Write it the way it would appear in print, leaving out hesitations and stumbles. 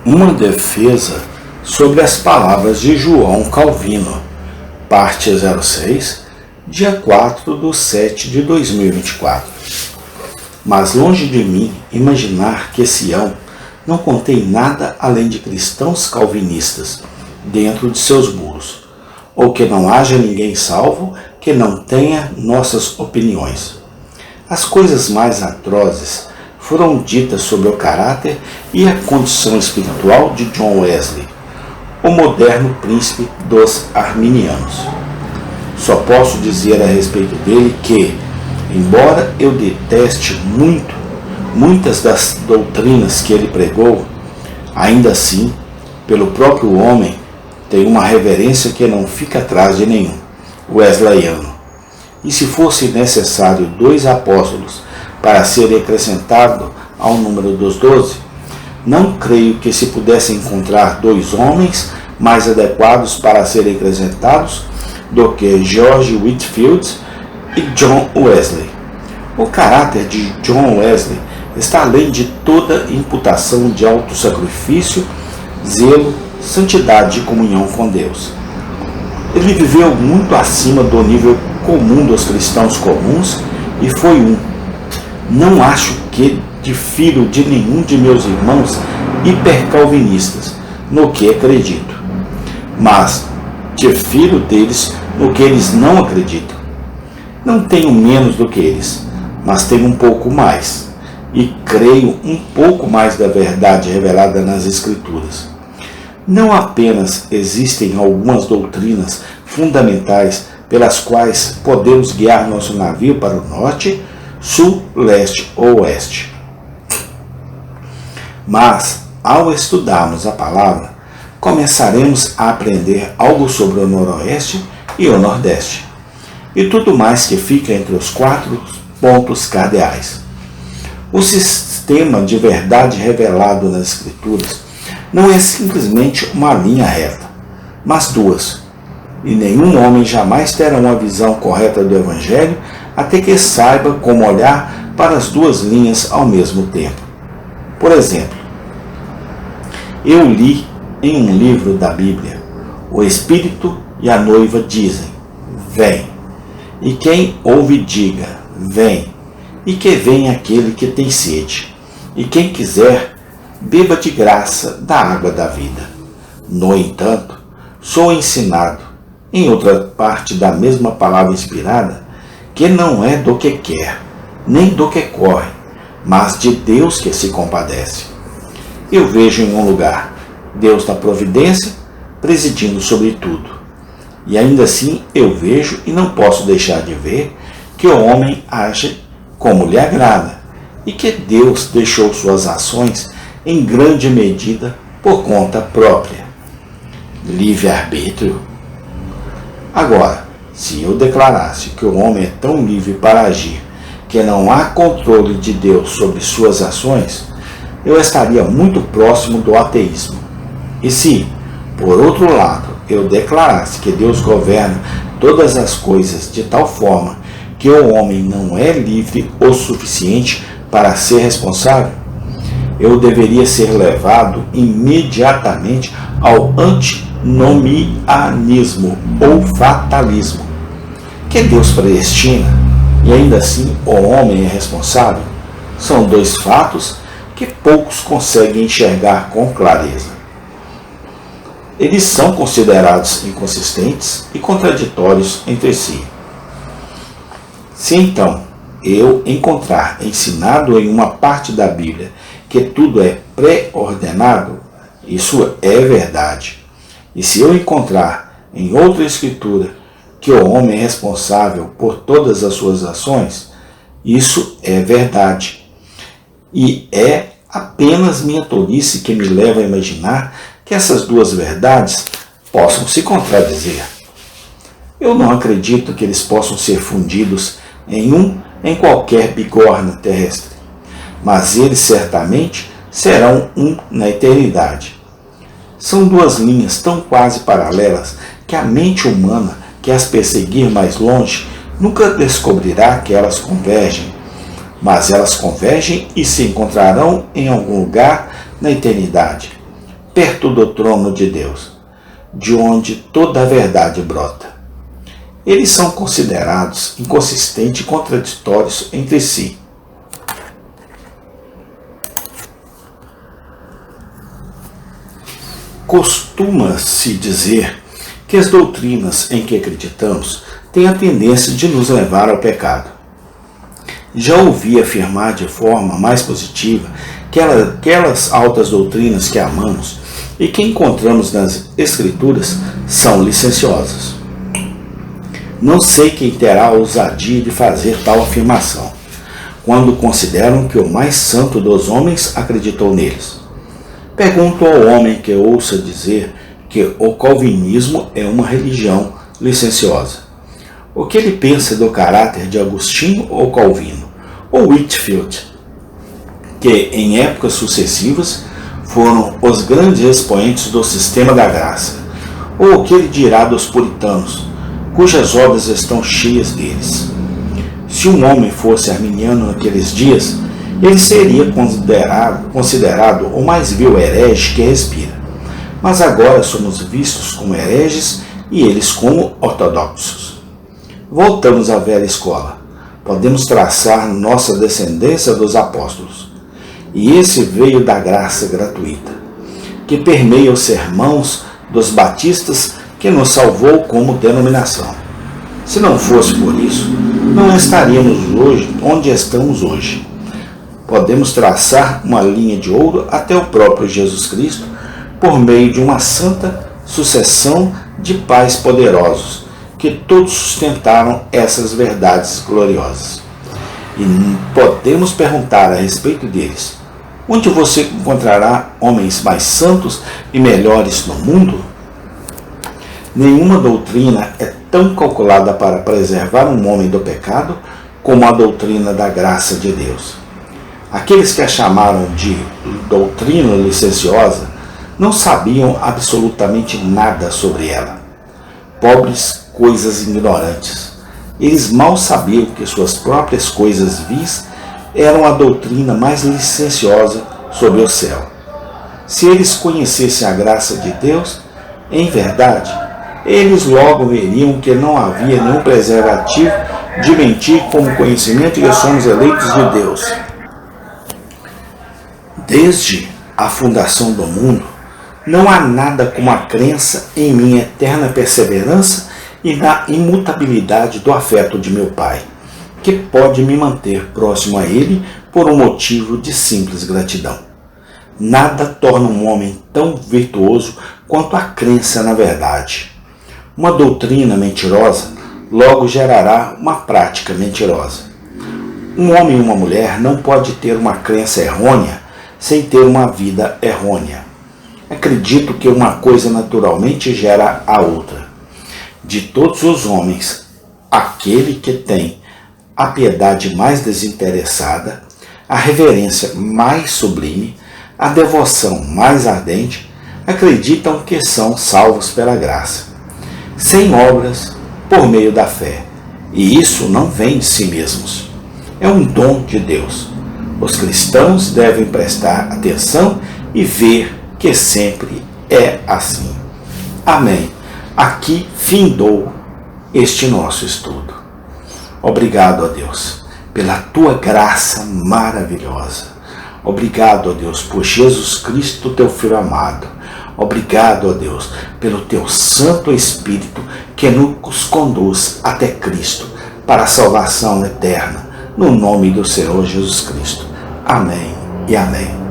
Uma defesa sobre as palavras de João Calvino, parte 06, dia 4/7/2024. Mas longe de mim imaginar que Sião não contém nada além de cristãos calvinistas dentro de seus muros, ou que não haja ninguém salvo que não tenha nossas opiniões. As coisas mais atrozes foram ditas sobre o caráter e a condição espiritual de John Wesley, o moderno príncipe dos arminianos. Só posso dizer a respeito dele que, embora eu deteste muitas das doutrinas que ele pregou, ainda assim, pelo próprio homem, tenho uma reverência que não fica atrás de nenhum wesleyano. E se fosse necessário 2 apóstolos para ser acrescentado ao número dos 12, não creio que se pudesse encontrar 2 homens mais adequados para serem acrescentados do que George Whitefield e John Wesley. O caráter de John Wesley está além de toda imputação de autossacrifício, zelo, santidade e comunhão com Deus. Ele viveu muito acima do nível comum dos cristãos comuns e foi não acho que difiro de nenhum de meus irmãos hipercalvinistas no que acredito, mas difiro deles no que eles não acreditam. Não tenho menos do que eles, mas tenho um pouco mais, e creio um pouco mais da verdade revelada nas Escrituras. Não apenas existem algumas doutrinas fundamentais pelas quais podemos guiar nosso navio para o norte, sul, leste ou oeste. Mas, ao estudarmos a palavra, começaremos a aprender algo sobre o noroeste e o nordeste, e tudo mais que fica entre os 4 pontos cardeais. O sistema de verdade revelado nas Escrituras não é simplesmente uma linha reta, mas 2, e nenhum homem jamais terá uma visão correta do Evangelho até que saiba como olhar para as 2 linhas ao mesmo tempo. Por exemplo, eu li em um livro da Bíblia: o Espírito e a noiva dizem, vem. E quem ouve diga, vem. E que venha aquele que tem sede. E quem quiser, beba de graça da água da vida. No entanto, sou ensinado, em outra parte da mesma palavra inspirada, que não é do que quer, nem do que corre, mas de Deus que se compadece. Eu vejo em um lugar Deus da providência presidindo sobre tudo. E ainda assim eu vejo e não posso deixar de ver que o homem age como lhe agrada e que Deus deixou suas ações em grande medida por conta própria. Livre-arbítrio? Agora, se eu declarasse que o homem é tão livre para agir que não há controle de Deus sobre suas ações, eu estaria muito próximo do ateísmo. E se, por outro lado, eu declarasse que Deus governa todas as coisas de tal forma que o homem não é livre o suficiente para ser responsável, eu deveria ser levado imediatamente ao antinomianismo ou fatalismo, que Deus predestina e ainda assim o homem é responsável. São 2 fatos que poucos conseguem enxergar com clareza. Eles são considerados inconsistentes e contraditórios entre si. Se então eu encontrar ensinado em uma parte da Bíblia que tudo é pré-ordenado, isso é verdade. E se eu encontrar em outra escritura que o homem é responsável por todas as suas ações, isso é verdade. E é apenas minha tolice que me leva a imaginar que essas 2 verdades possam se contradizer. Eu não acredito que eles possam ser fundidos em qualquer bigorna terrestre, mas eles certamente serão na eternidade. São 2 linhas tão quase paralelas que a mente humana, que as perseguir mais longe, nunca descobrirá que elas convergem, mas elas convergem e se encontrarão em algum lugar na eternidade. perto do trono de Deus, de onde toda a verdade brota. Eles são considerados inconsistentes e contraditórios entre si. Costuma-se dizer que as doutrinas em que acreditamos têm a tendência de nos levar ao pecado. Já ouvi afirmar de forma mais positiva que aquelas altas doutrinas que amamos e que encontramos nas Escrituras são licenciosas. Não sei quem terá a ousadia de fazer tal afirmação, quando consideram que o mais santo dos homens acreditou neles. Pergunto ao homem que ouça dizer que o calvinismo é uma religião licenciosa. O que ele pensa do caráter de Agostinho ou Calvino, ou Whitefield, que em épocas sucessivas foram os grandes expoentes do sistema da graça, ou o que ele dirá dos puritanos, cujas obras estão cheias deles. Se um homem fosse arminiano naqueles dias, ele seria considerado o mais vil herege que respira. Mas agora somos vistos como hereges e eles como ortodoxos. Voltamos à velha escola. Podemos traçar nossa descendência dos apóstolos. E esse veio da graça gratuita, que permeia os sermãos dos batistas, que nos salvou como denominação. Se não fosse por isso, não estaríamos hoje onde estamos hoje. Podemos traçar uma linha de ouro até o próprio Jesus Cristo por meio de uma santa sucessão de pais poderosos que todos sustentaram essas verdades gloriosas. E podemos perguntar a respeito deles: onde você encontrará homens mais santos e melhores no mundo? Nenhuma doutrina é tão calculada para preservar um homem do pecado como a doutrina da graça de Deus. Aqueles que a chamaram de doutrina licenciosa não sabiam absolutamente nada sobre ela. Pobres coisas ignorantes. Eles mal sabiam que suas próprias coisas vis eram a doutrina mais licenciosa sobre o céu. Se eles conhecessem a graça de Deus, em verdade, eles logo veriam que não havia nenhum preservativo de mentir com o conhecimento que somos eleitos de Deus. Desde a fundação do mundo, não há nada como a crença em minha eterna perseverança e na imutabilidade do afeto de meu Pai, que pode me manter próximo a Ele por um motivo de simples gratidão. Nada torna um homem tão virtuoso quanto a crença na verdade. Uma doutrina mentirosa logo gerará uma prática mentirosa. Um homem e uma mulher não pode ter uma crença errônea sem ter uma vida errônea. Acredito que uma coisa naturalmente gera a outra. De todos os homens, aquele que tem a piedade mais desinteressada, a reverência mais sublime, a devoção mais ardente, acreditam que são salvos pela graça, sem obras, por meio da fé. E isso não vem de si mesmos. É um dom de Deus. Os cristãos devem prestar atenção e ver que sempre é assim. Amém. Aqui findou este nosso estudo. Obrigado a Deus pela tua graça maravilhosa. Obrigado a Deus por Jesus Cristo, teu Filho amado. Obrigado a Deus pelo teu Santo Espírito que nos conduz até Cristo para a salvação eterna, no nome do Senhor Jesus Cristo. Amém e amém.